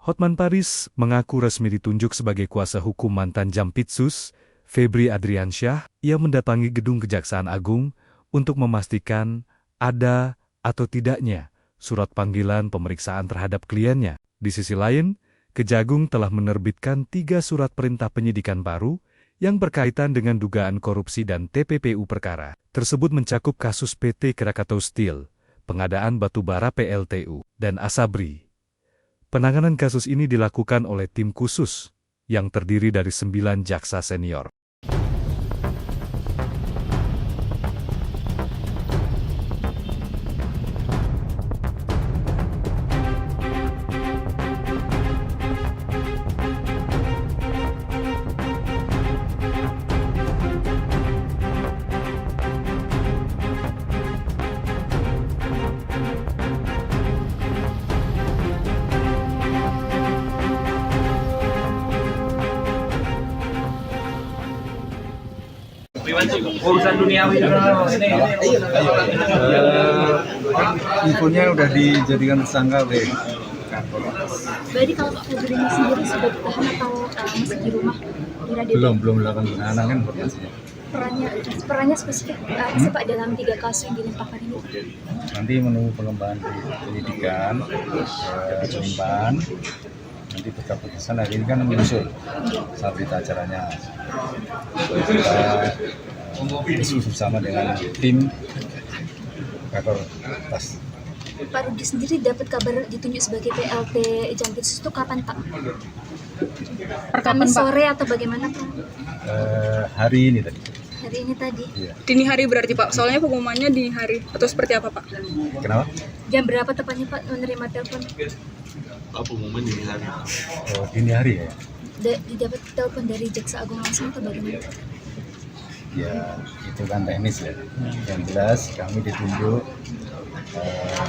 Hotman Paris mengaku resmi ditunjuk sebagai kuasa hukum mantan Jampitsus, Febri Adriansyah. Ia mendatangi gedung Kejaksaan Agung untuk memastikan ada atau tidaknya surat panggilan pemeriksaan terhadap kliennya. Di sisi lain, Kejagung telah menerbitkan 3 surat perintah penyidikan baru yang berkaitan dengan dugaan korupsi dan TPPU perkara. Tersebut mencakup kasus PT Krakatau Steel, pengadaan batubara PLTU, dan Asabri. Penanganan kasus ini dilakukan oleh tim khusus yang terdiri dari 9 jaksa senior. Urusan duniawi infonya udah dijadikan tersangka oleh kantor. Berarti kalau Pak Febri sendiri sudah ditahan atau masih di rumah? Belum dilakukan penahanan kan informasinya. Perannya spesifik apa sih Pak dalam 3 kasus yang dilimpahkan ini? Nanti menunggu pengembangan penyidikan, pelimpahan. Nanti keputusan hari ini kan menyusul saat berita acaranya. Kita diskusi bersama dengan tim kakor tas. Pak Rudi sendiri dapat kabar ditunjuk sebagai PLT Jampitsus itu kapan Pak? Kamis sore atau bagaimana Pak? Hari ini tadi. Hari ini tadi. Iya. Dini hari berarti Pak, soalnya pengumumannya dini hari atau seperti apa Pak? Kenapa? Jam berapa tepatnya Pak menerima telepon? pengumuman dini hari. Oh, dini hari ya. Didapat telepon dari Jaksa Agung langsung atau bagaimana? Ya, itu kan teknis ya. Yang jelas kami ditunjuk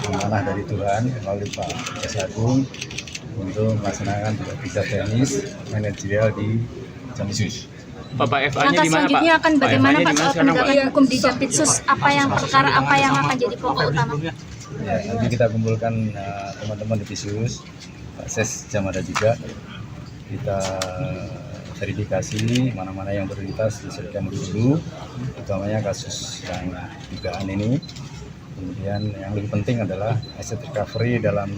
amanah dari Tuhan melalui Pak Jaksa Agung untuk melaksanakan tugas teknis manajerial di Jampitsus. Bapak FA-nya Langkah di mana, Pak? selanjutnya akan bagaimana Pak soal penegakan Pak? hukum di Jampitsus? Perkara apa yang akan jadi pokok utama? Ya, nanti kita kumpulkan teman-teman di Jampitsus, Pak Ses Jam ada juga. Kita verifikasi mana-mana yang prioritas diselesaikan dulu, utamanya kasus yang dugaan ini. Kemudian yang lebih penting adalah asset recovery dalam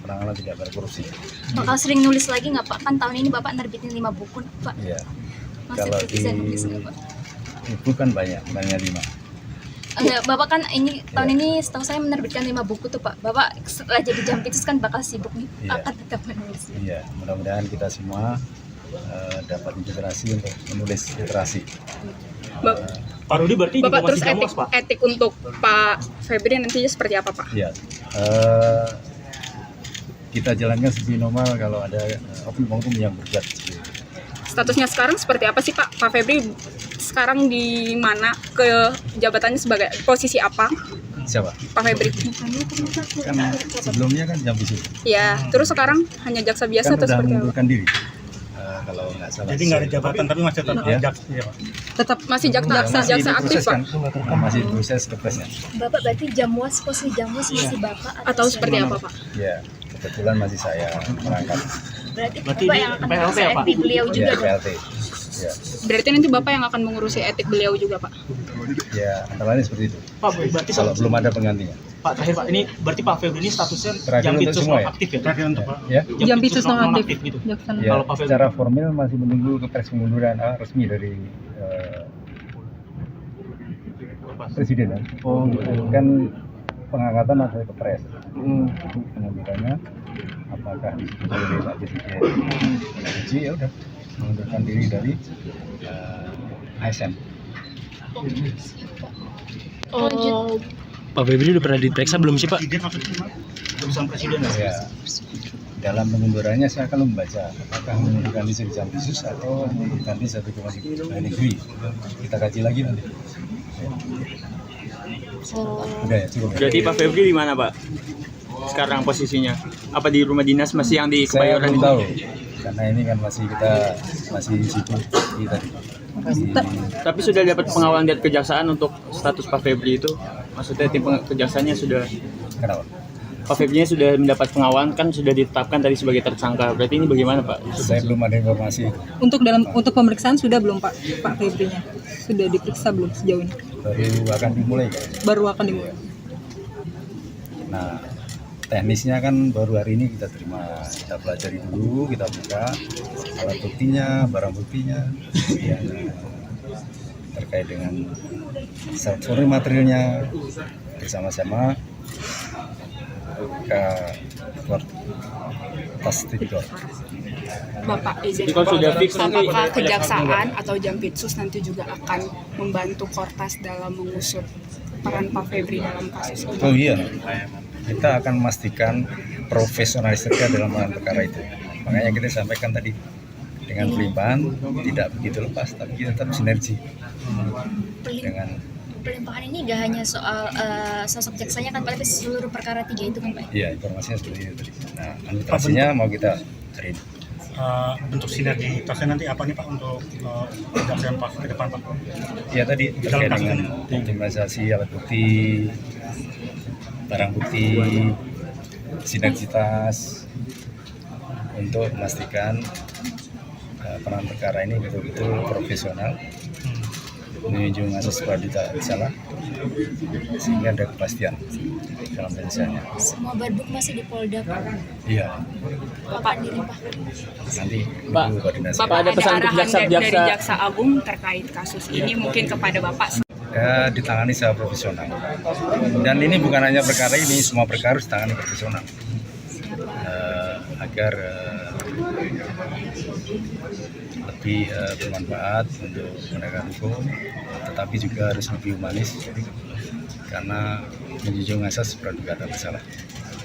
penanganan tindak korupsi. Bakal sering nulis lagi nggak Pak? Kan tahun ini Bapak nerbitin 5 buku Pak. Iya. Masih Kalau bisa nulis nggak Pak? Buku kan banyak, banyak 5. Bapak kan ini tahun ini setahu saya menerbitkan 5 buku tuh Pak. Bapak setelah jadi Jampitsus kan bakal sibuk nih. Iya. Akan tetap menulis. Iya, mudah-mudahan kita semua dapat inspirasi untuk menulis literasi. Pak Rudi berarti Bapak juga terus masih Jamus, Pak? etik untuk Pak Febri nantinya seperti apa Pak? Iya. Kita jalankan seperti normal kalau ada oknum-oknum yang berbuat. Statusnya sekarang seperti apa sih Pak? Pak Febri sekarang di mana, ke jabatannya sebagai posisi apa Siapa? Pak Febri? Kan sebelumnya kan Jampitsus. Ya, terus sekarang hanya jaksa biasa Kan atau sudah seperti apa? mengundurkan diri. Kalau nggak salah. Jadi nggak ada jabatan, tapi masih tetap Ya. jaksa, ya, Pak? Tetap masih jaksa aktif diproses Pak? kan? Masih proses kepresnya. Bapak berarti posisi Jamus masih Bapak Atau seperti apa Pak? Ya, kebetulan masih saya merangkap. Berarti Berarti Bapak ini yang akan PLT ya, mengurus Pak? FB beliau juga Ya, dong? PLT. Ya, Berarti nanti Bapak yang akan mengurusi etik beliau juga Pak? ya antara lain seperti itu. Pak, berarti Kalau belum ada penggantinya. Pak terakhir Pak, ini berarti Pak Febri ini statusnya Terakhir untuk Jampitsus semua ya? nonaktif ya? Terakhir untuk Pak. Ya, Jampitsus nonaktif gitu. ya Kalau Pak Febri- secara formal masih menunggu kepres pengunduran resmi dari presiden kan. Oh, gitu. Kan pengangkatan ada kepres. Jadi pengundurannya apakah disetujui oleh Pak Presiden? Jadi ya udah mengundurkan diri dari ASN. Oh, Pak Febri udah pernah diperiksa belum sih Pak? Presiden maksudnya, Pak? Keputusan presiden Ya, dalam pengundurannya saya akan membaca apakah mengundurkan diri dari Jampitsus atau mengundurkan diri dari Kementerian Negeri. Kita kaji lagi nanti. Udah ya, cukup. Berarti Pak Febri di mana Pak? Sekarang posisinya? Apa di rumah dinas masih yang di Saya Kebayoran belum itu? tahu karena ini kan kita masih sibuk di tadi. Tapi sudah dapat pengawalan dari kejaksaan untuk status Pak Febri itu? Maksudnya tim kejaksaannya sudah Kenapa? Pak Febri sudah mendapat pengawalan, kan sudah ditetapkan tadi sebagai tersangka. Berarti ini bagaimana Pak? Saya belum ada informasi, Untuk pemeriksaan sudah belum Pak Febrinya? Sudah diperiksa belum sejauh ini? baru akan dimulai kan. Baru akan dimulai. Nah, teknisnya kan baru hari ini kita terima, kita pelajari dulu, kita buka alat buktinya, barang buktinya, yang terkait dengan laboratorium materialnya, bersama-sama ke tas tipikor. Bapak izin, Jadi kalau sudah fix nanti apakah kejaksaan atau Jampitsus nanti juga akan membantu Kortas dalam mengusut peran Pak Febri dalam kasus ini? Oh iya, kita akan memastikan profesionalisme dalam peran perkara itu. Makanya kita sampaikan tadi, dengan pelimpahan tidak begitu lepas, tapi kita tetap sinergi dengan. Pelimpahan ini nggak hanya soal sosok jaksanya kan Pak, tapi seluruh perkara 3 itu kan Pak? Iya, informasinya seperti itu tadi. Nah, anotasinya mau kita cari. Bentuk sinergitasnya nanti apa nih Pak untuk kejaksaan Pak ke depan Pak? Ya tadi terkait dengan optimalisasi alat bukti, barang bukti, sinergitas untuk memastikan peran perkara ini betul-betul profesional, menunjukkan asas praduga bersalah, sehingga ada kepastian dalam penyelesaiannya. Semua barbuk masih di Polda Pak. Iya, Bapak diri Pak. nanti Pak, ibu koordinasi. Bapak ada pesan untuk arahan dari jaksa. Jaksa Agung terkait kasus ini mungkin kepada Bapak. Ya, ditangani secara profesional. Dan ini bukan hanya perkara ini, semua perkara harus ditangani profesional. Agar lebih bermanfaat untuk penegakan hukum, tetapi juga harus lebih humanis karena menjunjung asas praduga tak bersalah.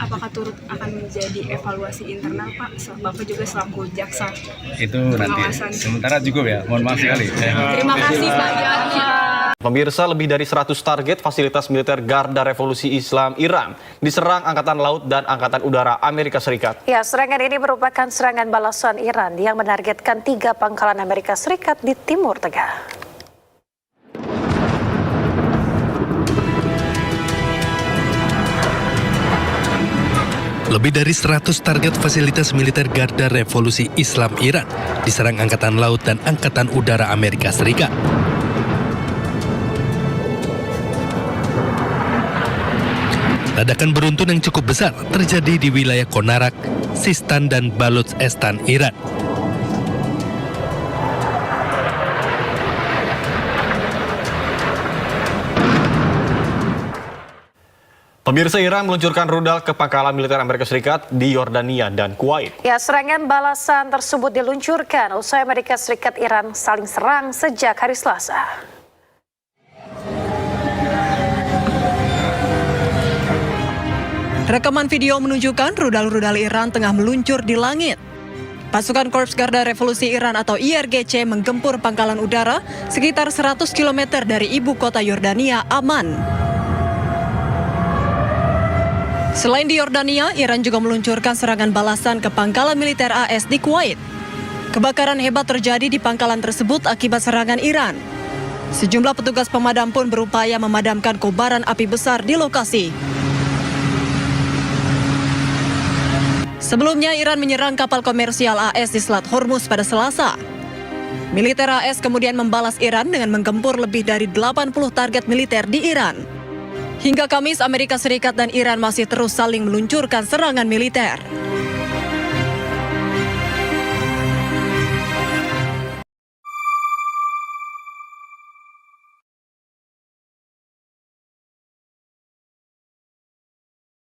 Apakah turut akan menjadi evaluasi internal Pak? Bapak juga selaku jaksa. Itu nanti sementara cukup ya, mohon maaf sekali. Terima kasih Pak Jaksa. Pemirsa, lebih dari 100 target fasilitas militer Garda Revolusi Islam Iran diserang Angkatan Laut dan Angkatan Udara Amerika Serikat. Ya, serangan ini merupakan serangan balasan Iran yang menargetkan 3 pangkalan Amerika Serikat di Timur Tengah. Lebih dari 100 target fasilitas militer Garda Revolusi Islam Iran diserang Angkatan Laut dan Angkatan Udara Amerika Serikat. Ledakan beruntun yang cukup besar terjadi di wilayah Konarak, Sistan, dan Baluchistan, Iran. Pemirsa, Iran meluncurkan rudal ke pangkalan militer Amerika Serikat di Yordania dan Kuwait. Ya, serangan balasan tersebut diluncurkan usai Amerika Serikat Iran saling serang sejak hari Selasa. Rekaman video menunjukkan rudal-rudal Iran tengah meluncur di langit. Pasukan Korps Garda Revolusi Iran atau IRGC menggempur pangkalan udara sekitar 100 km dari ibu kota Yordania, Amman. Selain di Yordania, Iran juga meluncurkan serangan balasan ke pangkalan militer AS di Kuwait. Kebakaran hebat terjadi di pangkalan tersebut akibat serangan Iran. Sejumlah petugas pemadam pun berupaya memadamkan kobaran api besar di lokasi. Sebelumnya, Iran menyerang kapal komersial AS di Selat Hormuz pada Selasa. Militer AS kemudian membalas Iran dengan menggempur lebih dari 80 target militer di Iran. Hingga Kamis, Amerika Serikat dan Iran masih terus saling meluncurkan serangan militer.